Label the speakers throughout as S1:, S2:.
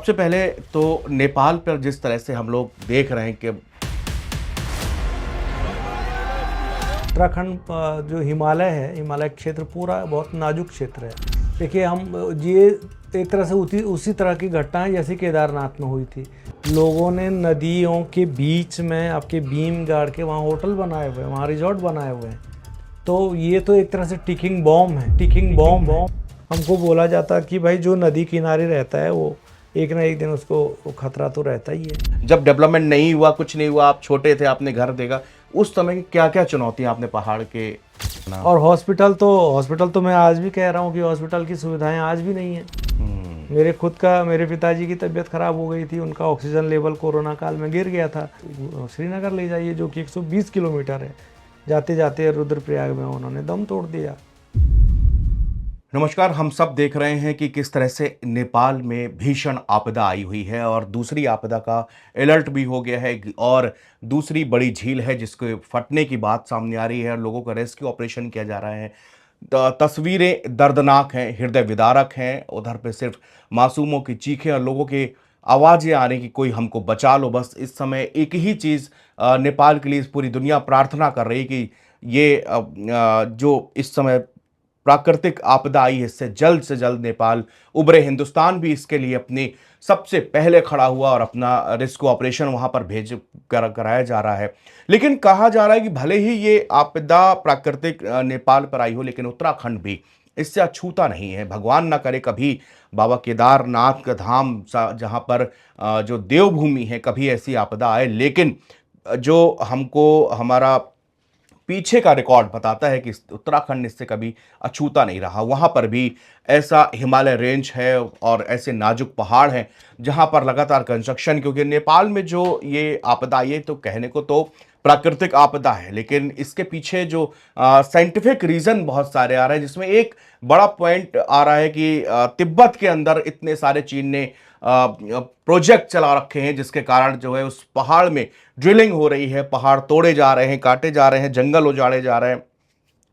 S1: सबसे पहले तो नेपाल पर जिस तरह से हम लोग देख रहे हैं कि
S2: उत्तराखंड जो हिमालय है, हिमालय क्षेत्र पूरा बहुत नाजुक क्षेत्र है। देखिए ये एक तरह से उसी तरह की घटनाएं जैसी केदारनाथ में हुई थी। लोगों ने नदियों के बीच में आपके बीम गाड़ के वहाँ होटल बनाए हुए हैं, वहाँ रिजॉर्ट बनाए हुए हैं। तो ये तो एक तरह से टिकिंग बॉम्ब है, टिकिंग बॉम्ब है। हमको बोला जाता कि भाई जो नदी किनारे रहता है वो एक ना एक दिन उसको खतरा तो रहता ही है।
S1: जब डेवलपमेंट नहीं हुआ, कुछ नहीं हुआ, आप छोटे थे, आपने घर देखा, उस समय की क्या क्या चुनौतियां आपने पहाड़ के ना।
S2: और हॉस्पिटल तो मैं आज भी कह रहा हूँ कि हॉस्पिटल की सुविधाएं आज भी नहीं है। मेरे पिताजी की तबीयत खराब हो गई थी, उनका ऑक्सीजन लेवल कोरोना काल में गिर गया था। श्रीनगर ले जाइए जो कि 120 किलोमीटर है, जाते जाते रुद्रप्रयाग में उन्होंने दम तोड़ दिया।
S1: नमस्कार, हम सब देख रहे हैं कि किस तरह से नेपाल में भीषण आपदा आई हुई है और दूसरी आपदा का अलर्ट भी हो गया है और दूसरी बड़ी झील है जिसके फटने की बात सामने आ रही है और लोगों का रेस्क्यू ऑपरेशन किया जा रहा है। तस्वीरें दर्दनाक हैं, हृदय विदारक हैं। उधर पे सिर्फ मासूमों की चीखें और लोगों की आवाज़ें आ रही कि कोई हमको बचा लो। बस इस समय एक ही चीज़ नेपाल के लिए पूरी दुनिया प्रार्थना कर रही है कि ये जो इस समय प्राकृतिक आपदा आई है इससे जल्द से जल्द नेपाल उबरे। हिंदुस्तान भी इसके लिए अपनी सबसे पहले खड़ा हुआ और अपना रेस्क्यू ऑपरेशन वहां पर कराया जा रहा है। लेकिन कहा जा रहा है कि भले ही ये आपदा प्राकृतिक नेपाल पर आई हो, लेकिन उत्तराखंड भी इससे अछूता नहीं है। भगवान ना करे कभी बाबा केदारनाथ का धाम जहां पर जो देवभूमि है, कभी ऐसी आपदा आए। लेकिन जो हमको हमारा पीछे का रिकॉर्ड बताता है कि उत्तराखंड इससे कभी अछूता नहीं रहा। वहां पर भी ऐसा हिमालय रेंज है और ऐसे नाजुक पहाड़ हैं जहां पर लगातार कंस्ट्रक्शन, क्योंकि नेपाल में जो ये आपदा, ये तो कहने को तो प्राकृतिक आपदा है, लेकिन इसके पीछे जो साइंटिफिक रीजन बहुत सारे आ रहे हैं, जिसमें एक बड़ा पॉइंट आ रहा है कि तिब्बत के अंदर इतने सारे चीन ने प्रोजेक्ट चला रखे हैं जिसके कारण जो है उस पहाड़ में ड्रिलिंग हो रही है, पहाड़ तोड़े जा रहे हैं, काटे जा रहे हैं, जंगल उजाड़े जा रहे हैं।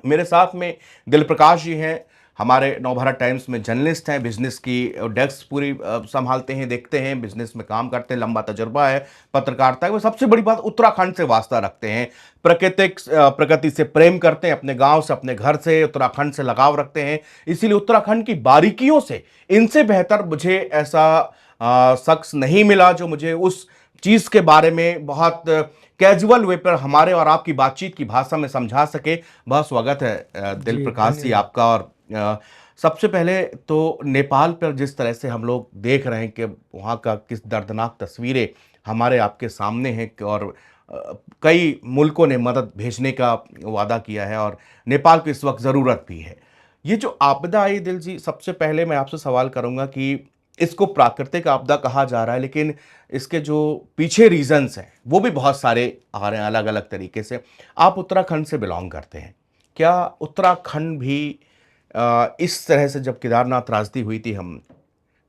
S1: मेरे साथ में दिल प्रकाश जी हैं, हमारे नवभारत टाइम्स में जर्नलिस्ट हैं, बिजनेस की डेस्क पूरी संभालते हैं, देखते हैं, बिजनेस में काम करते हैं, लंबा तजुर्बा है पत्रकारिता। वो सबसे बड़ी बात, उत्तराखंड से वास्ता रखते हैं, प्रकृति से प्रेम करते हैं, अपने गांव से, अपने घर से, उत्तराखंड से लगाव रखते हैं। इसीलिए उत्तराखंड की बारीकियों से इनसे बेहतर मुझे ऐसा शख्स नहीं मिला जो मुझे उस चीज के बारे में बहुत कैजुअल वे पर हमारे और आपकी बातचीत की भाषा में समझा सके। बहुत स्वागत है दिल
S2: जी,
S1: प्रकाश जी
S2: धन्यवाद।
S1: आपका। और सबसे पहले तो नेपाल पर जिस तरह से हम लोग देख रहे हैं कि वहाँ का किस दर्दनाक तस्वीरें हमारे आपके सामने हैं और कई मुल्कों ने मदद भेजने का वादा किया है और नेपाल को इस वक्त ज़रूरत भी है। ये जो आपदा आई दिल जी, सबसे पहले मैं आपसे सवाल करूंगा कि इसको प्राकृतिक आपदा कहा जा रहा है, लेकिन इसके जो पीछे रीजंस हैं वो भी बहुत सारे आ रहे हैं अलग अलग तरीके से। आप उत्तराखंड से बिलोंग करते हैं, क्या उत्तराखंड भी इस तरह से जब केदारनाथ त्रासदी हुई थी, हम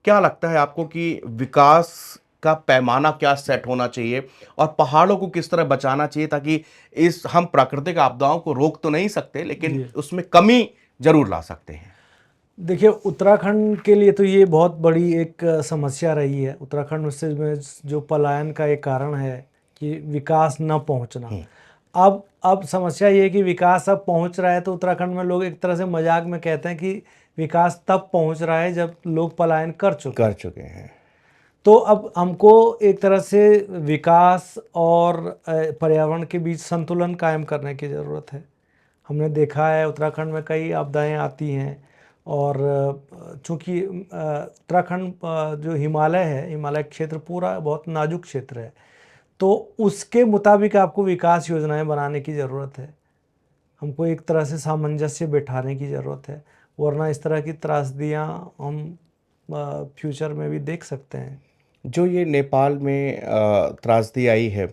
S1: क्या लगता है आपको कि विकास का पैमाना क्या सेट होना चाहिए और पहाड़ों को किस तरह बचाना चाहिए ताकि इस हम प्राकृतिक आपदाओं को रोक तो नहीं सकते लेकिन
S2: जी,
S1: उसमें कमी जरूर ला सकते हैं।
S2: देखिए उत्तराखंड के लिए तो ये बहुत बड़ी एक समस्या रही है। उत्तराखंड से में जो पलायन का एक कारण है कि विकास न पहुंचना। अब समस्या ये है कि विकास अब पहुंच रहा है, तो उत्तराखंड में लोग एक तरह से मजाक में कहते हैं कि विकास तब पहुंच रहा है जब लोग पलायन कर चुके
S1: कर
S2: हैं।
S1: चुके हैं।
S2: तो अब हमको एक तरह से विकास और पर्यावरण के बीच संतुलन कायम करने की ज़रूरत है। हमने देखा है उत्तराखंड में कई आपदाएं आती हैं और चूंकि उत्तराखंड जो हिमालय है, हिमालय क्षेत्र पूरा बहुत नाजुक क्षेत्र है, तो उसके मुताबिक आपको विकास योजनाएं बनाने की ज़रूरत है। हमको एक तरह से सामंजस्य बिठाने की ज़रूरत है, वरना इस तरह की त्रासदियाँ हम फ्यूचर में भी देख सकते हैं।
S1: जो ये नेपाल में त्रासदी आई है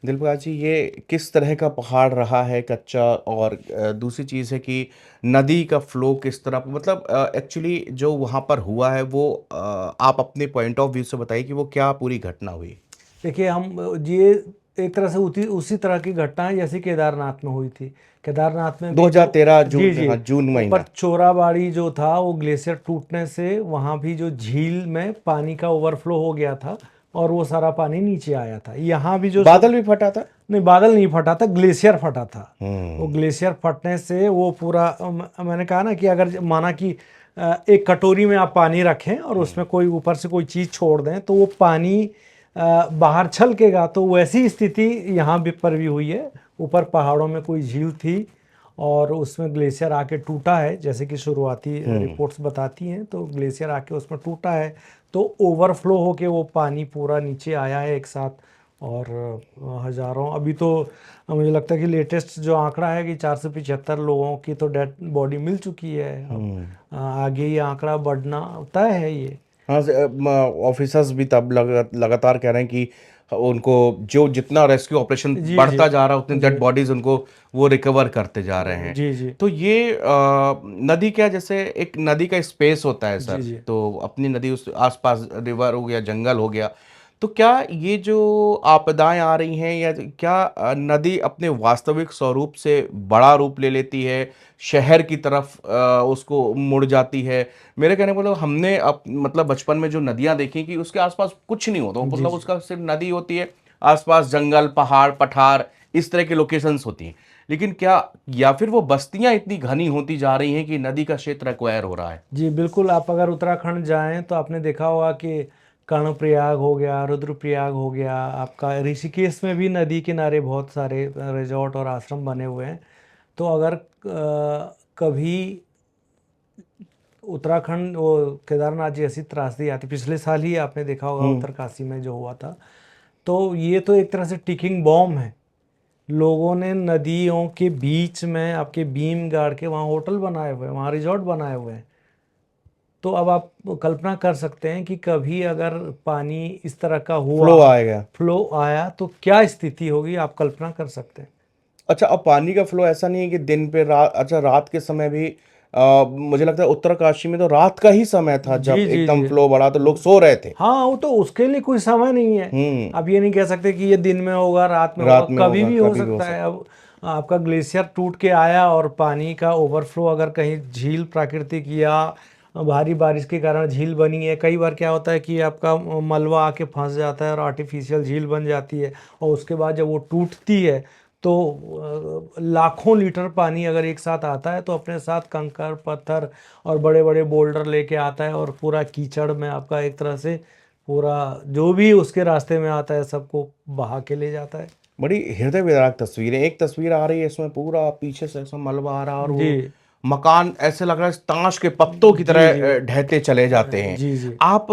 S1: दिलबाग जी, ये किस तरह का पहाड़ रहा है, कच्चा? और दूसरी चीज़ है कि नदी का फ्लो किस तरह, मतलब एक्चुअली जो वहाँ पर हुआ है वो आप अपने पॉइंट ऑफ व्यू से बताइए कि वो क्या पूरी घटना हुई।
S2: देखिए हम ये एक तरह से उसी तरह की घटना है जैसे केदारनाथ में हुई थी। केदारनाथ में भी
S1: 2013
S2: जी
S1: जून,
S2: जी,
S1: हाँ जून
S2: ऊपर
S1: महीना।
S2: चोराबाड़ी जो था वो ग्लेशियर टूटने से वहाँ भी जो झील में पानी का ओवरफ्लो हो गया था और वो सारा पानी नीचे आया था। यहाँ भी जो
S1: बादल भी फटा था।
S2: नहीं, बादल नहीं फटा था, ग्लेशियर फटा था। वो
S1: हम्म।
S2: ग्लेशियर फटने से वो पूरा मैंने कहा ना कि अगर माना कि एक कटोरी में आप पानी रखें और उसमें कोई ऊपर से कोई चीज़ छोड़ दें तो वो पानी बाहर छलकेगा। तो वैसी स्थिति यहाँ भी पर भी हुई है। ऊपर पहाड़ों में कोई झील थी और उसमें ग्लेशियर आके टूटा है, जैसे कि शुरुआती रिपोर्ट्स बताती हैं। तो ग्लेशियर आके उसमें टूटा है तो ओवरफ्लो होके वो पानी पूरा नीचे आया है एक साथ। और हज़ारों, अभी तो मुझे लगता है कि लेटेस्ट जो आंकड़ा है कि 475 लोगों की तो डेड बॉडी मिल चुकी है। अब आगे ये आंकड़ा बढ़ना तय है ये।
S1: हाँ, ऑफिसर्स भी तब लगातार कह रहे हैं कि उनको जो जितना रेस्क्यू ऑपरेशन
S2: जी जी
S1: बढ़ता जा रहा है उतनी
S2: जी
S1: डेड बॉडीज उनको वो रिकवर करते जा रहे हैं।
S2: जी जी
S1: तो ये नदी क्या, जैसे एक नदी का स्पेस होता है
S2: जी
S1: सर,
S2: जी
S1: तो अपनी नदी उस आसपास रिवर हो गया, जंगल हो गया, तो क्या ये जो आपदाएं आ रही हैं या क्या नदी अपने वास्तविक स्वरूप से बड़ा रूप ले लेती है, शहर की तरफ उसको मुड़ जाती है? मेरे कहने को मतलब हमने अब मतलब बचपन में जो नदियां देखी कि उसके आसपास कुछ नहीं होता,
S2: जी
S1: मतलब
S2: जी
S1: उसका सिर्फ नदी होती है, आसपास जंगल पहाड़ पठार इस तरह के लोकेशंस होती हैं। लेकिन क्या, या फिर वो बस्तियां इतनी घनी होती जा रही हैं कि नदी का क्षेत्र एक्वायर हो रहा है?
S2: जी बिल्कुल। आप अगर उत्तराखंड जाएं तो आपने देखा होगा कि कर्णप्रयाग हो गया, रुद्रप्रयाग हो गया, आपका ऋषिकेश में भी नदी किनारे बहुत सारे रिजॉर्ट और आश्रम बने हुए हैं। तो अगर कभी उत्तराखंड वो केदारनाथ जैसी त्रासदी आती, पिछले साल ही आपने देखा होगा
S1: हम्म।
S2: उत्तरकाशी में जो हुआ था, तो ये तो एक तरह से टिकिंग बॉम्ब है। लोगों ने नदियों के बीच में आपके बीम गाड़ के वहाँ होटल बनाए हुए हैं, वहाँ रिजॉर्ट बनाए हुए हैं। तो अब आप कल्पना कर सकते हैं कि कभी अगर पानी इस तरह का हुआ,
S1: फ्लो आएगा।
S2: फ्लो आया, तो क्या स्थिति होगी, आप कल्पना कर सकते हैं।
S1: अच्छा, अब पानी का फ्लो ऐसा नहीं है कि दिन पे रात, अच्छा रात के समय भी मुझे लगता है उत्तरकाशी में तो रात का ही समय था जब
S2: जी जी
S1: एकदम
S2: जी।
S1: फ्लो बढ़ा तो लोग सो रहे थे।
S2: हाँ, वो तो उसके लिए कोई समय नहीं है।
S1: हम्म।
S2: आप ये नहीं कह सकते कि ये दिन में होगा रात में होगा,
S1: रात में
S2: कभी
S1: होगा,
S2: भी हो
S1: कभी भी हो
S2: सकता है।
S1: सकता
S2: अब आपका ग्लेशियर टूट के आया और पानी का ओवरफ्लो अगर कहीं झील प्राकृतिक या भारी बारिश के कारण झील बनी है, कई बार क्या होता है कि आपका मलबा आके फंस जाता है और आर्टिफिशियल झील बन जाती है। और उसके बाद जब वो टूटती है तो लाखों लीटर पानी अगर एक साथ आता है तो अपने साथ कंकर पत्थर और बड़े बड़े बोल्डर लेके आता है और पूरा कीचड़ में आपका एक तरह से पूरा जो भी उसके रास्ते में आता है सबको बहा के ले जाता है।
S1: बड़ी हृदय विदारक तस्वीरें, एक तस्वीर आ रही है इसमें पूरा पीछे से ऐसा मलबा आ रहा है और
S2: जी
S1: वो मकान ऐसे लग रहा है ताश के पत्तों की
S2: जी
S1: तरह
S2: जी
S1: ढहते चले जाते हैं।
S2: जी जी
S1: आप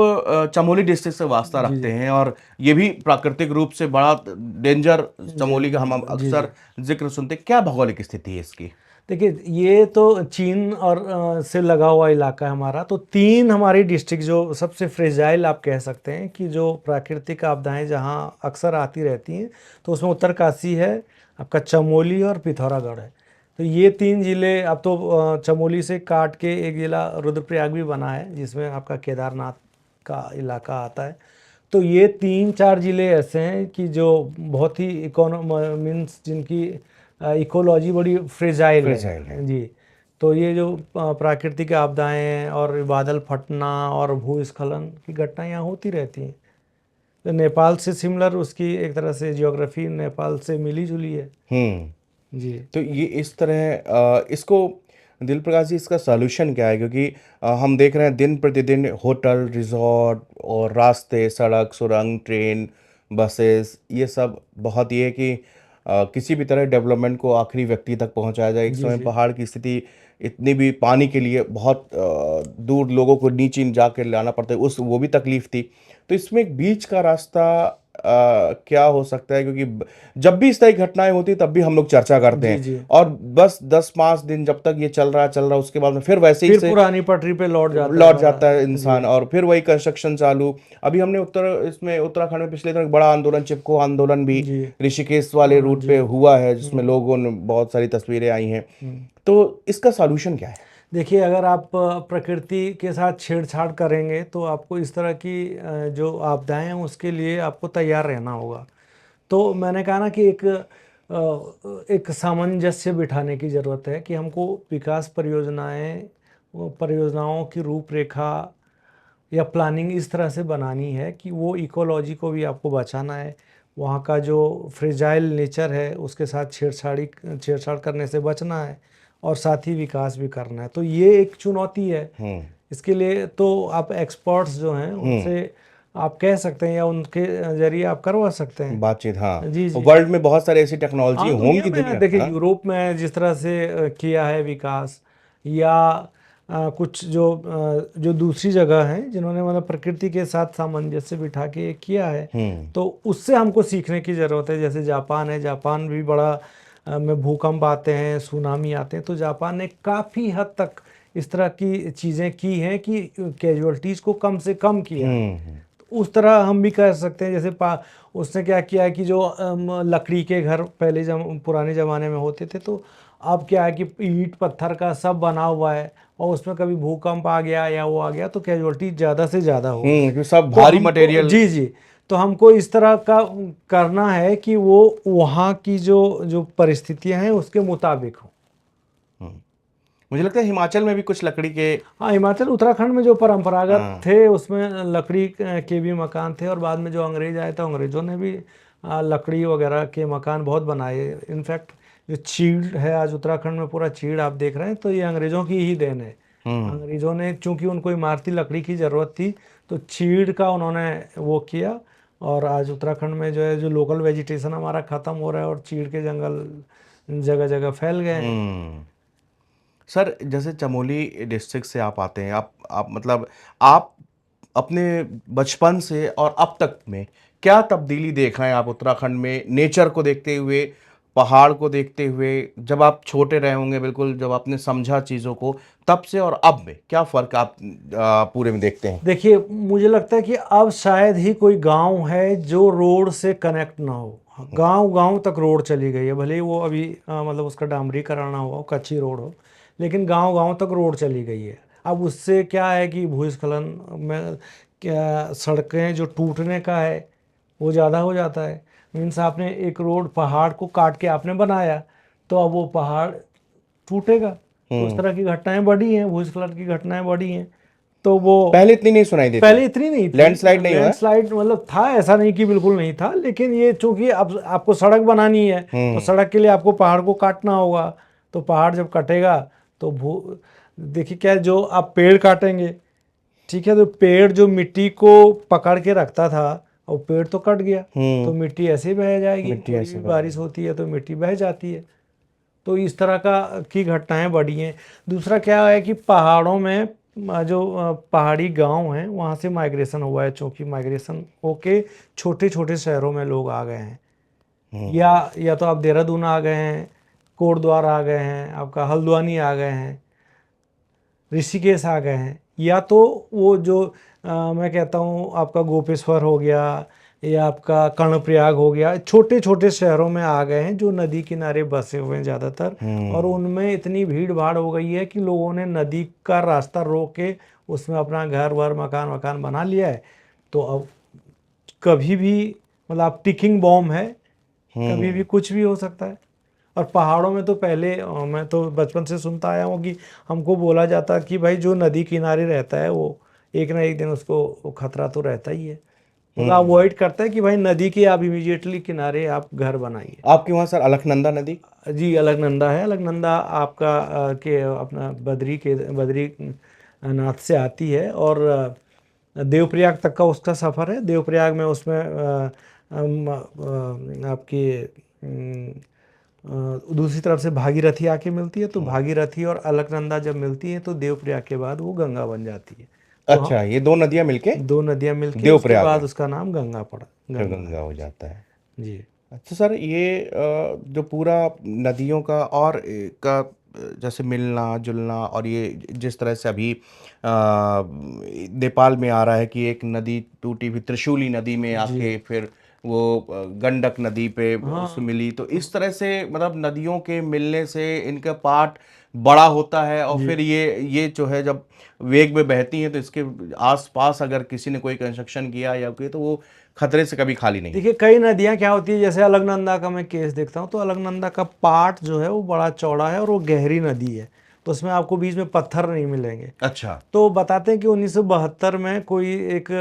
S1: चमोली डिस्ट्रिक्ट से वास्ता
S2: जी
S1: रखते
S2: जी
S1: हैं और ये भी प्राकृतिक रूप से बड़ा डेंजर,
S2: जी
S1: चमोली का हम
S2: जी जी।
S1: अक्सर जिक्र सुनते हैं। क्या भौगोलिक स्थिति है इसकी?
S2: देखिए, ये तो चीन और से लगा हुआ इलाका है हमारा। तो तीन हमारी डिस्ट्रिक्ट जो सबसे फ्रेजाइल आप कह सकते हैं कि जो प्राकृतिक आपदाएं जहां अक्सर आती रहती हैं, तो उसमें उत्तरकाशी है, आपका चमोली और पिथौरागढ़ है। तो ये तीन ज़िले, अब तो चमोली से काट के एक ज़िला रुद्रप्रयाग भी बना है जिसमें आपका केदारनाथ का इलाका आता है। तो ये तीन चार ज़िले ऐसे हैं कि जो बहुत ही मीन्स जिनकी इकोलॉजी बड़ी फ्रेजाइल
S1: फ्रेजाइल है।
S2: है जी। तो ये जो प्राकृतिक आपदाएं हैं और बादल फटना और भूस्खलन की घटनाएं यहाँ होती रहती हैं। तो नेपाल से सिमिलर उसकी एक तरह से जियोग्राफी नेपाल से मिली जुली है।
S1: हम्म।
S2: जी
S1: तो ये इस तरह इसको, दिल प्रकाश जी, इसका सॉल्यूशन क्या है? क्योंकि हम देख रहे हैं दिन प्रतिदिन होटल रिजॉर्ट और रास्ते, सड़क सुरंग, ट्रेन, बसेस, ये सब बहुत ये है कि किसी भी तरह डेवलपमेंट को आखिरी व्यक्ति तक पहुंचाया जाए। एक
S2: जी
S1: समय
S2: जी
S1: पहाड़ की स्थिति इतनी भी, पानी के लिए बहुत दूर लोगों को नीचे जाकर लाना पड़ता है, उस वो भी तकलीफ थी। तो इसमें एक बीच का रास्ता क्या हो सकता है? क्योंकि जब भी इस तरह की घटनाएं होती तब भी हम लोग चर्चा करते
S2: जी
S1: हैं
S2: जी।
S1: और बस 10-5 दिन जब तक ये चल रहा है उसके बाद में फिर वैसे ही
S2: फिर
S1: से
S2: पुरानी पटरी पे लौट जाता है
S1: लौट
S2: सारा।
S1: जाता है
S2: जी
S1: इंसान और फिर वही कंस्ट्रक्शन चालू। अभी हमने इसमें उत्तराखंड में पिछले दिनों एक बड़ा आंदोलन, चिपको आंदोलन भी
S2: जी।
S1: ऋषिकेश वाले
S2: हाँ
S1: रूट
S2: जी।
S1: पे हुआ है जिसमें लोगों ने बहुत सारी तस्वीरें आई हैं।
S2: हम्म।
S1: तो इसका सॉल्यूशन क्या है?
S2: देखिए, अगर आप प्रकृति के साथ छेड़छाड़ करेंगे तो आपको इस तरह की जो आपदाएं हैं उसके लिए आपको तैयार रहना होगा। तो मैंने कहा ना कि एक सामंजस्य बिठाने की ज़रूरत है कि हमको विकास परियोजनाओं की रूपरेखा या प्लानिंग इस तरह से बनानी है कि वो इकोलॉजी को भी आपको बचाना है, वहाँ का जो फ्रेजाइल नेचर है उसके साथ छेड़छाड़ करने से बचना है और साथ ही विकास भी करना है। तो ये एक चुनौती है। इसके लिए तो आप एक्सपर्ट्स जो हैं उनसे आप कह सकते हैं या उनके ज़रिए आप करवा सकते हैं।
S1: बातचीत, हाँ।
S2: जी, जी।
S1: वर्ल्ड में बहुत सारे ऐसी टेक्नोलॉजी
S2: हाँ, दुनिया
S1: होंगी
S2: में
S1: दुनिया,
S2: देखिए
S1: हाँ।
S2: यूरोप में जिस तरह से किया है विकास, या कुछ जो दूसरी जगह हैं जिन्होंने मतलब प्रकृति के साथ सामंजस्य बिठा के किया है, तो उससे हमको सीखने की ज़रूरत है। जैसे जापान है, जापान भी बड़ा में भूकंप आते हैं, सुनामी आते हैं, तो जापान ने काफ़ी हद तक इस तरह की चीज़ें की हैं कि कैजुअलिटीज़ को कम से कम किया है। उस तरह हम भी कर सकते हैं। जैसे उसने क्या किया है कि जो लकड़ी के घर पहले पुराने ज़माने में होते थे, तो अब क्या है कि ईंट पत्थर का सब बना हुआ है और उसमें कभी भूकंप आ गया या वो आ गया तो कैजुअलिटी ज़्यादा से ज़्यादा होगी।
S1: कि सब
S2: तो
S1: भारी
S2: हमको
S1: मटेरियल।
S2: जी, जी। तो हमको इस तरह का करना है कि वो वहाँ की जो जो परिस्थितियाँ हैं उसके मुताबिक हो।
S1: मुझे लगता है हिमाचल में भी कुछ लकड़ी के,
S2: हाँ, हिमाचल उत्तराखंड में जो परंपरागत
S1: हाँ।
S2: थे उसमें लकड़ी के भी मकान थे, और बाद में जो अंग्रेज आए थे अंग्रेजों ने भी लकड़ी वगैरह के मकान बहुत बनाए। इनफैक्ट जो चीड़ है आज उत्तराखंड में, पूरा चीड़ आप देख रहे हैं, तो ये अंग्रेजों की ही देन है। अंग्रेजों ने चूंकि उनको इमारती लकड़ी की ज़रूरत थी तो चीड़ का उन्होंने वो किया, और आज उत्तराखंड में जो है जो लोकल वेजिटेशन हमारा ख़त्म हो रहा है और चीड़ के जंगल जगह जगह फैल गए हैं।
S1: सर जैसे चमोली डिस्ट्रिक्ट से आप आते हैं, आप मतलब आप अपने बचपन से और अब तक में क्या तब्दीली देख रहे हैं आप उत्तराखंड में, नेचर को देखते हुए, पहाड़ को देखते हुए? जब आप छोटे रहे होंगे बिल्कुल, जब आपने समझा चीज़ों को, तब से और अब में क्या फ़र्क आप पूरे में देखते हैं?
S2: देखिए, मुझे लगता है कि अब शायद ही कोई गांव है जो रोड से कनेक्ट ना हो। गांव गांव तक रोड चली गई है, भले ही वो अभी मतलब उसका डामरीकरण ना हुआ हो, कच्ची रोड हो, लेकिन गांव गांव तक रोड चली गई है। अब उससे क्या है कि भूस्खलन में क्या सड़कें जो टूटने का है वो ज़्यादा हो जाता है। मीन्स आपने एक रोड पहाड़ को काट के आपने बनाया, तो अब वो पहाड़ टूटेगा। तो उस तरह की घटनाएं बढ़ी हैं, भूस्खलन की घटनाएं बढ़ी हैं। तो वो
S1: पहले इतनी नहीं सुनाई देती,
S2: पहले इतनी नहीं थी।
S1: लैंडस्लाइड नहीं हुआ है?
S2: लैंडस्लाइड मतलब था, ऐसा नहीं कि बिल्कुल नहीं था, लेकिन ये चूंकि अब आपको सड़क बनानी है तो सड़क के लिए आपको पहाड़ को काटना होगा। तो पहाड़ जब कटेगा तो देखिए क्या है, जो आप पेड़ काटेंगे, ठीक है, तो पेड़ जो मिट्टी को पकड़ के रखता था, और पेड़ तो कट गया तो मिट्टी ऐसे ही बह जाएगी।
S1: मिट्टी
S2: कोई
S1: ऐसे
S2: भी
S1: बह
S2: बारिश होती है तो मिट्टी बह जाती है। तो इस तरह की घटनाएं बढ़ी हैं। दूसरा क्या है कि पहाड़ों में जो पहाड़ी गांव हैं वहाँ से माइग्रेशन हुआ है, चूँकि माइग्रेशन होके छोटे छोटे शहरों में लोग आ गए हैं। या तो आप देहरादून आ गए हैं, कोटद्वार आ गए हैं, आपका हल्द्वानी आ गए हैं, ऋषिकेश आ गए हैं, या तो वो जो मैं कहता हूँ आपका गोपेश्वर हो गया या आपका कर्णप्रयाग हो गया, छोटे छोटे शहरों में आ गए हैं जो नदी किनारे बसे हुए हैं ज़्यादातर। और उनमें इतनी भीड़ भाड़ हो गई है कि लोगों ने नदी का रास्ता रोक के उसमें अपना घर वर मकान वकान बना लिया है। तो अब कभी भी मतलब आप टिकिंग बॉम्ब है, कभी भी कुछ भी हो सकता है। और पहाड़ों में तो पहले मैं तो बचपन से सुनता आया हूँ कि हमको बोला जाता कि भाई जो नदी किनारे रहता है वो एक ना एक दिन उसको खतरा तो रहता ही है। तो अवॉइड करता है कि भाई नदी के आप इमीडिएटली किनारे आप घर बनाइए।
S1: आपके वहाँ सर अलकनंदा नदी?
S2: जी, अलकनंदा है। अलकनंदा आपका के अपना बद्रीनाथ से आती है, और देवप्रयाग तक का उसका सफ़र है। देवप्रयाग में उसमें आपकी दूसरी तरफ से भागीरथी आके मिलती है, तो भागीरथी और अलकनंदा जब मिलती है तो देवप्रयाग के बाद वो गंगा बन जाती है। तो
S1: अच्छा, ये दो नदियाँ मिलके
S2: दो नदियाँ मिलके उसके
S1: देवप्रयाग
S2: बाद
S1: है,
S2: उसका नाम गंगा पड़ा,
S1: फिर
S2: गंगा
S1: गंगा हो जाता है।
S2: है। जी।
S1: अच्छा सर, ये जो पूरा नदियों का और जैसे मिलना जुलना, और ये जिस तरह से अभी नेपाल में आ रहा है कि एक नदी टूटी हुई त्रिशूली नदी में
S2: जी।
S1: आके फिर वो गंडक नदी पे
S2: हाँ।
S1: उससे मिली, तो इस तरह से मतलब नदियों के मिलने से इनका पार्ट बड़ा होता है और
S2: जी।
S1: फिर ये जो है जब वेग में बहती हैं तो इसके आसपास अगर किसी ने कोई कंस्ट्रक्शन किया या कोई तो वो खतरे से कभी खाली नहीं है।
S2: देखिए कई नदियाँ क्या होती है, जैसे अलकनंदा का मैं केस देखता हूँ, तो अलकनंदा का पार्ट जो है वो बड़ा चौड़ा है और वो गहरी नदी है, तो उसमें आपको बीच में पत्थर नहीं मिलेंगे।
S1: अच्छा।
S2: तो बताते हैं कि 1972 में कोई एक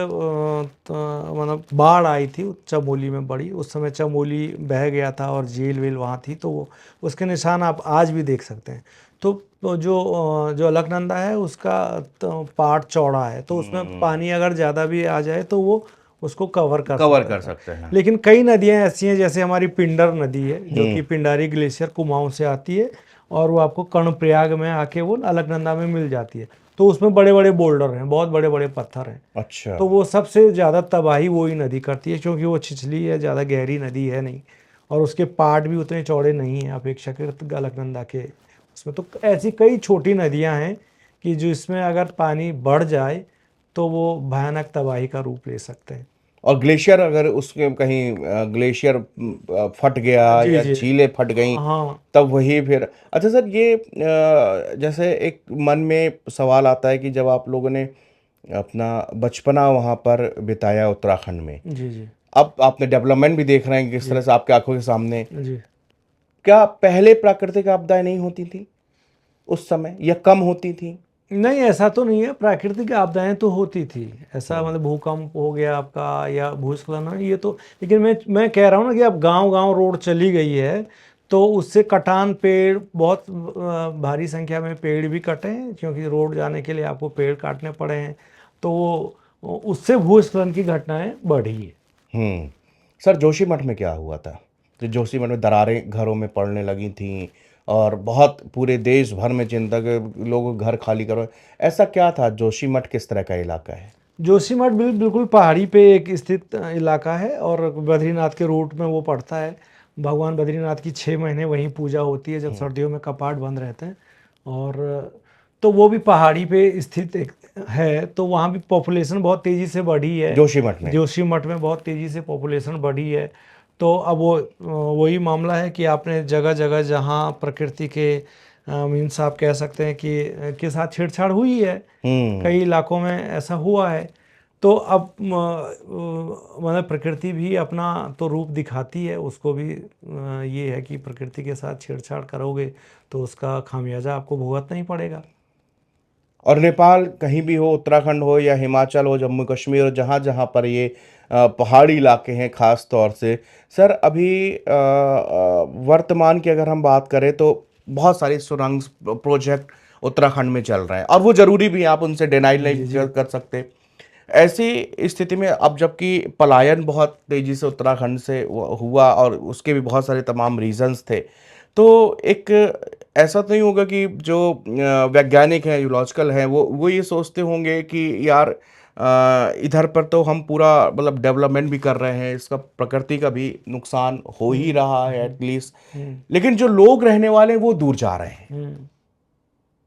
S2: मतलब बाढ़ आई थी चमोली में बड़ी, उस समय चमोली बह गया था और झील वील वहाँ थी, तो वो उसके निशान आप आज भी देख सकते हैं। तो जो अलकनंदा है उसका तो पार्ट चौड़ा है, तो उसमें पानी अगर ज़्यादा भी आ जाए तो वो उसको कवर कर
S1: कवर
S2: सकता
S1: कर
S2: था।
S1: सकते हैं।
S2: लेकिन कई नदियाँ ऐसी हैं, जैसे हमारी पिंडर नदी है जो कि पिंडारी ग्लेशियर कुमाऊं से आती है और वो आपको कर्णप्रयाग में आके वो अलकनंदा में मिल जाती है। तो उसमें बड़े बड़े बोल्डर हैं, बहुत बड़े बड़े पत्थर हैं।
S1: अच्छा।
S2: तो वो सबसे ज़्यादा तबाही वही नदी करती है, क्योंकि वो छिछली है, ज़्यादा गहरी नदी है नहीं, और उसके पार्ट भी उतने चौड़े नहीं हैं अपेक्षाकृत अलकनंदा के उसमें। तो ऐसी कई छोटी नदियाँ हैं कि जो इसमें अगर पानी बढ़ जाए तो वो भयानक तबाही का रूप ले सकते हैं।
S1: और ग्लेशियर अगर उसके कहीं ग्लेशियर फट गया
S2: जी
S1: या
S2: जी।
S1: झीलें फट गईं
S2: हाँ
S1: तब वही फिर। अच्छा सर, ये जैसे एक मन में सवाल आता है कि जब आप लोगों ने अपना बचपना वहाँ पर बिताया उत्तराखंड में,
S2: जी जी
S1: अब आपने डेवलपमेंट भी देख रहे हैं किस
S2: जी
S1: तरह से आपके आंखों के सामने,
S2: जी।
S1: क्या पहले प्राकृतिक आपदाएं नहीं होती थी उस समय या कम होती थी?
S2: नहीं, ऐसा तो नहीं है, प्राकृतिक आपदाएं तो होती थी, ऐसा
S1: हम्म।
S2: मतलब भूकंप हो गया आपका या भूस्खलन हो, ये तो। लेकिन मैं कह रहा हूँ ना कि अब गांव गांव रोड चली गई है, तो उससे कटान पेड़ बहुत भारी संख्या में पेड़ भी कटे हैं, क्योंकि रोड जाने के लिए आपको पेड़ काटने पड़े हैं, तो उससे भूस्खलन की घटनाएं बढ़ी है।
S1: हम्म। सर, जोशीमठ में क्या हुआ था? तो जोशीमठ में दरारें घरों में पड़ने लगी थीं और बहुत पूरे देश भर में चिंता के लोग घर खाली करो, ऐसा क्या था? जोशीमठ किस तरह का इलाका है?
S2: जोशीमठ बिल्कुल पहाड़ी पे एक स्थित इलाका है, और बद्रीनाथ के रूट में वो पड़ता है। भगवान बद्रीनाथ की 6 महीने वहीं पूजा होती है, जब सर्दियों में कपाट बंद रहते हैं। और तो वो भी पहाड़ी पे स्थित एक है, तो वहाँ भी पॉपुलेशन बहुत तेज़ी से बढ़ी है।
S1: जोशीमठ में।
S2: जोशीमठ में बहुत तेज़ी से पॉपुलेशन बढ़ी है। तो अब वो वही मामला है कि आपने जगह जगह जहाँ प्रकृति के मीन्स आप कह सकते हैं कि के साथ छेड़छाड़ हुई है,
S1: हम्म।
S2: कई इलाकों में ऐसा हुआ है। तो अब मतलब प्रकृति भी अपना तो रूप दिखाती है, उसको भी ये है कि प्रकृति के साथ छेड़छाड़ करोगे तो उसका खामियाजा आपको भुगतना ही पड़ेगा।
S1: और नेपाल कहीं भी हो, उत्तराखंड हो या हिमाचल हो, जम्मू कश्मीर हो, जहाँ जहाँ पर ये पहाड़ी इलाके हैं खास तौर से, सर अभी वर्तमान की अगर हम बात करें तो बहुत सारे सुरंग प्रोजेक्ट उत्तराखंड में चल रहे हैं और वो ज़रूरी भी हैं, आप उनसे डिनाई नहीं
S2: जी जी
S1: कर सकते। ऐसी स्थिति में अब जबकि पलायन बहुत तेज़ी से उत्तराखंड से हुआ और उसके भी बहुत सारे तमाम रीजंस थे, तो एक ऐसा तो नहीं होगा कि जो वैज्ञानिक हैं, यूलॉजिकल हैं, वो ये सोचते होंगे कि यार इधर पर तो हम पूरा मतलब डेवलपमेंट भी कर रहे हैं, इसका प्रकृति का भी नुकसान हो ही
S2: हम्म
S1: रहा है
S2: हम्म
S1: एटलीस्ट,
S2: हम्म
S1: लेकिन जो लोग रहने वाले हैं वो दूर जा रहे हैं।
S2: हम्म।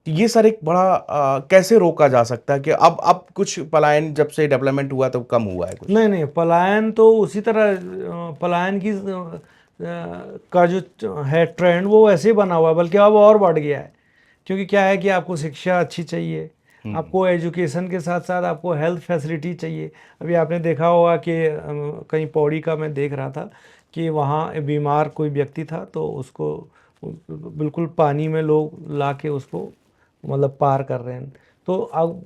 S1: ये सर एक बड़ा कैसे रोका जा सकता है कि अब कुछ पलायन जब से डेवलपमेंट हुआ तो कम हुआ है कुछ?
S2: नहीं नहीं, पलायन तो उसी तरह पलायन की का जो है ट्रेंड वो वैसे ही बना हुआ है, बल्कि अब और बढ़ गया है। क्योंकि क्या है कि आपको शिक्षा अच्छी चाहिए, आपको एजुकेशन के साथ साथ आपको हेल्थ फैसिलिटी चाहिए। अभी आपने देखा होगा कि कहीं पौड़ी का मैं देख रहा था कि वहाँ बीमार कोई व्यक्ति था, तो उसको बिल्कुल पानी में लोग ला के उसको मतलब पार कर रहे हैं। तो अब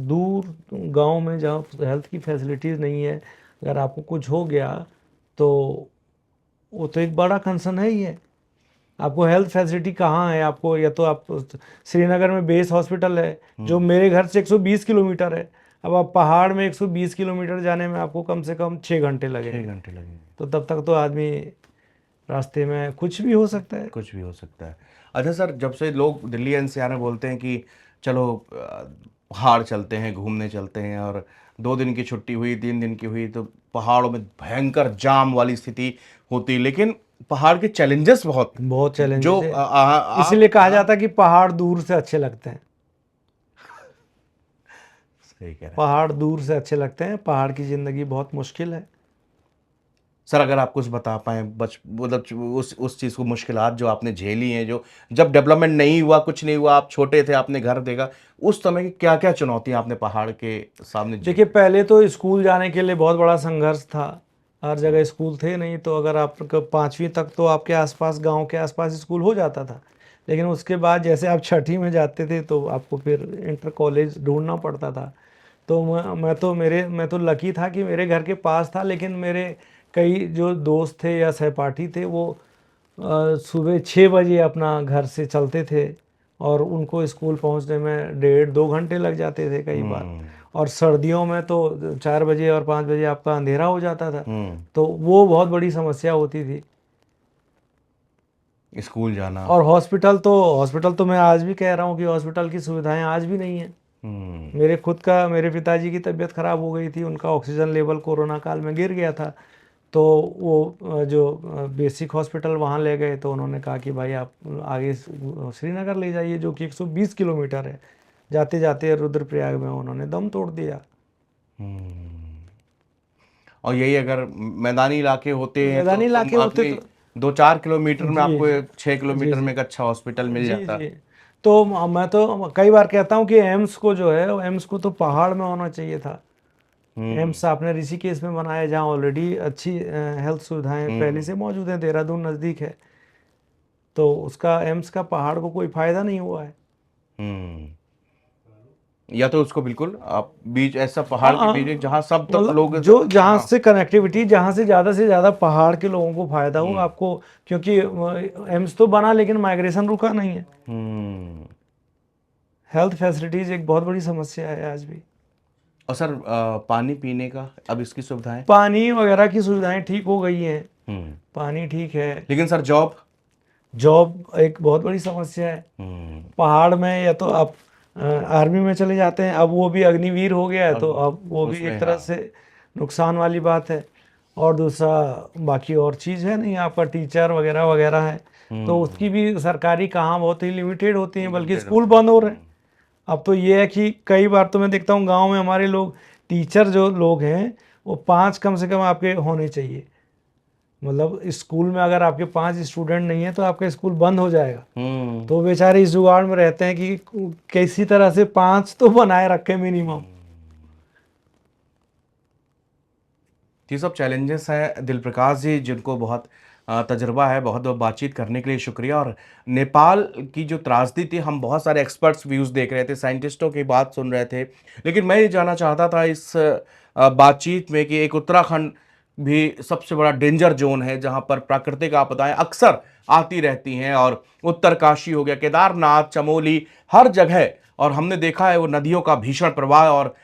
S2: दूर गांव में जहाँ हेल्थ की फैसिलिटीज़ नहीं है, अगर आपको कुछ हो गया तो वो तो एक बड़ा कंसर्न है ही है। आपको हेल्थ फैसिलिटी कहाँ है? आपको या तो आप श्रीनगर में बेस हॉस्पिटल है जो मेरे घर से 120 किलोमीटर है। अब आप पहाड़ में 120 किलोमीटर जाने में आपको कम से कम 6 घंटे
S1: 6
S2: लगेंगे।
S1: घंटे लगेंगे।
S2: तो तब तक तो आदमी रास्ते में कुछ भी हो सकता है।
S1: कुछ भी हो सकता है। अच्छा सर, जब से लोग दिल्ली एनसीआर में बोलते हैं कि चलो पहाड़ चलते हैं, घूमने चलते हैं, और 2 दिन की छुट्टी हुई, 3 दिन की हुई, तो पहाड़ों में भयंकर जाम वाली स्थिति होती, लेकिन पहाड़ के चैलेंजेस बहुत
S2: बहुत
S1: जो
S2: चैलेंजेस है,
S1: आप
S2: इसीलिए कहा
S1: हाँ,
S2: जाता है कि पहाड़ दूर से अच्छे लगते हैं।
S1: सही कह रहे हैं।
S2: पहाड़ दूर से अच्छे लगते हैं, पहाड़ की ज़िंदगी बहुत मुश्किल है।
S1: सर अगर आप कुछ बता पाएँ मतलब उस चीज़ को मुश्किलात जो आपने झेली हैं, जो जब डेवलपमेंट नहीं हुआ, कुछ नहीं हुआ, आप छोटे थे, आपने घर देखा, उस समय की क्या-क्या चुनौतियाँ आपने पहाड़ के सामने
S2: देखिए,
S1: झेली?
S2: पहले तो स्कूल जाने के लिए बहुत बड़ा संघर्ष था। हर जगह स्कूल थे नहीं, तो अगर आप 5वीं तक तो आपके आसपास, गांव के आसपास स्कूल हो जाता था। लेकिन उसके बाद जैसे आप छठी में जाते थे तो आपको फिर इंटर कॉलेज ढूंढना पड़ता था। तो मैं तो लकी था कि मेरे घर के पास था, लेकिन मेरे कई जो दोस्त थे या सहपाठी थे वो सुबह 6 बजे अपना घर से चलते थे, और उनको स्कूल पहुंचने में 1.5-2 घंटे लग जाते थे कई बार।
S1: हुँ,
S2: और सर्दियों में तो 4 बजे और 5 बजे आपका अंधेरा हो जाता था,
S1: हुँ,
S2: तो वो बहुत बड़ी समस्या होती थी।
S1: स्कूल जाना।
S2: और हॉस्पिटल तो मैं आज भी कह रहा हूँ कि हॉस्पिटल की सुविधाएं आज भी नहीं है।
S1: हुँ,
S2: मेरे पिताजी की तबीयत खराब हो गई थी, उनका ऑक्सीजन लेवल कोरोना काल में गिर गया था। तो वो जो बेसिक हॉस्पिटल वहाँ ले गए, तो उन्होंने कहा कि भाई आप आगे श्रीनगर ले जाइए, जो कि 120 किलोमीटर है। जाते जाते रुद्रप्रयाग में उन्होंने दम तोड़ दिया।
S1: हुँ। और यही अगर मैदानी इलाके होते हैं तो
S2: मैदानी
S1: कम
S2: इलाके होते
S1: आदमी
S2: तो
S1: 2-4 किलोमीटर में
S2: जी,
S1: आपको 6
S2: जी,
S1: किलोमीटर
S2: जी,
S1: में एक अच्छा हॉस्पिटल मिल
S2: जी,
S1: जाता।
S2: जी। तो मैं तो कई बार कहता हूँ कि एम्स को जो है, एम्स को तो पहाड़ में होना चाहिए था।
S1: हुँ,
S2: एम्स आपने ऋषिकेश में बनाया, जहाँ ऑलरेडी अच्छी हेल्थ सुविधाएं पहले
S1: हुँ,
S2: से मौजूद हैं, देहरादून नज़दीक है। तो उसका, एम्स का पहाड़ को कोई फायदा नहीं हुआ है।
S1: हुँ। या तो उसको बिल्कुल आप बीच ऐसा
S2: हाँ,
S1: पहाड़ के
S2: हाँ,
S1: बीच एक जहाँ सब तक
S2: मतलब
S1: लोग
S2: जो जहाँ
S1: हाँ,
S2: से कनेक्टिविटी, जहाँ से ज़्यादा पहाड़ के लोगों को फायदा हो
S1: हुँ,
S2: आपको, क्योंकि एम्स तो बना लेकिन माइग्रेशन रुका नहीं है।
S1: हुँ।
S2: हेल्थ फैसिलिटीज एक बहुत बड़ी समस्या है आज भी।
S1: और सर पानी पीने का अब इसकी सुविधाएँ?
S2: पानी वगैरह की सुविधाएं ठीक हो गई हैं,
S1: हुँ।
S2: पानी ठीक है।
S1: लेकिन सर जॉब?
S2: जॉब एक बहुत बड़ी समस्या है।
S1: हुँ।
S2: पहाड़ में या तो आप आर्मी में चले जाते हैं, अब वो भी अग्निवीर हो गया है, तो
S1: अब
S2: अब वो भी
S1: उसमें
S2: एक तरह
S1: हाँ।
S2: से नुकसान वाली बात है। और दूसरा, बाकी और चीज़ है नहीं, आपका टीचर वगैरह वगैरह है, तो
S1: हुँ।
S2: उसकी भी सरकारी कहाँ, बहुत ही लिमिटेड होती हैं, बल्कि
S1: लिमिटेड
S2: स्कूल
S1: होते हैं।
S2: बंद हो रहे हैं।
S1: हुँ।
S2: अब तो ये है कि कई बार तो मैं देखता हूँ गांव में हमारे लोग, टीचर जो लोग हैं, वो 5 कम से कम आपके होने चाहिए। मतलब स्कूल में अगर आपके 5 स्टूडेंट नहीं है तो आपका स्कूल बंद हो जाएगा।
S1: हुँ।
S2: तो बेचारे इस जुगाड़ में रहते हैं कि किसी तरह से 5 तो बनाए रखें मिनिमम।
S1: ये सब चैलेंजेस हैं दिल प्रकाश जी, जिनको बहुत तजुर्बा है। बहुत बहुत बातचीत करने के लिए शुक्रिया। और नेपाल की जो त्रासदी थी, हम बहुत सारे एक्सपर्ट्स व्यूज़ देख रहे थे, साइंटिस्टों की बात सुन रहे थे, लेकिन मैं ये जानना चाहता था इस बातचीत में कि एक उत्तराखंड भी सबसे बड़ा डेंजर जोन है, जहाँ पर प्राकृतिक आपदाएं अक्सर आती रहती हैं। और उत्तरकाशी हो गया, केदारनाथ, चमोली, हर जगह, और हमने देखा है वो नदियों का भीषण प्रवाह। और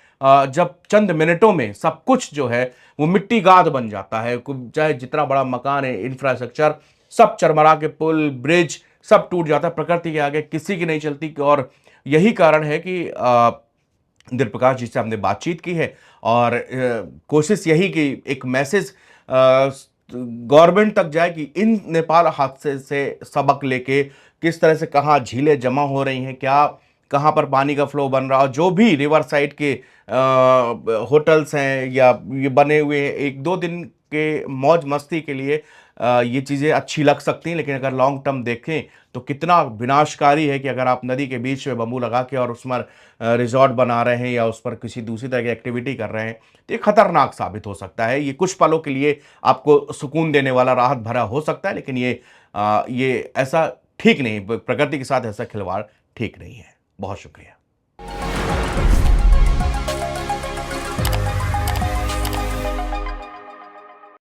S1: जब चंद मिनटों में सब कुछ जो है वो मिट्टी गाद बन जाता है, चाहे जितना बड़ा मकान है, इंफ्रास्ट्रक्चर सब चरमरा के, पुल ब्रिज सब टूट जाता है। प्रकृति के आगे किसी की नहीं चलती। और यही कारण है कि दिल प्रकाश जी से हमने बातचीत की है। और कोशिश यही कि एक मैसेज गवर्नमेंट तक जाए कि इन नेपाल हादसे से सबक लेके किस तरह से कहाँ झीलें जमा हो रही हैं, क्या कहाँ पर पानी का फ्लो बन रहा है, और जो भी रिवर साइड के होटल्स हैं या ये बने हुए हैं, 1-2 दिन के मौज मस्ती के लिए ये चीज़ें अच्छी लग सकती हैं, लेकिन अगर लॉन्ग टर्म देखें तो कितना विनाशकारी है कि अगर आप नदी के बीच में बम्बू लगा के और उस पर रिजॉर्ट बना रहे हैं या उस पर किसी दूसरी तरह की एक्टिविटी कर रहे हैं, तो ये खतरनाक साबित हो सकता है। ये कुछ पलों के लिए आपको सुकून देने वाला, राहत भरा हो सकता है, लेकिन ये ऐसा ठीक नहीं, प्रकृति के साथ ऐसा खिलवाड़ ठीक नहीं है। बहुत शुक्रिया।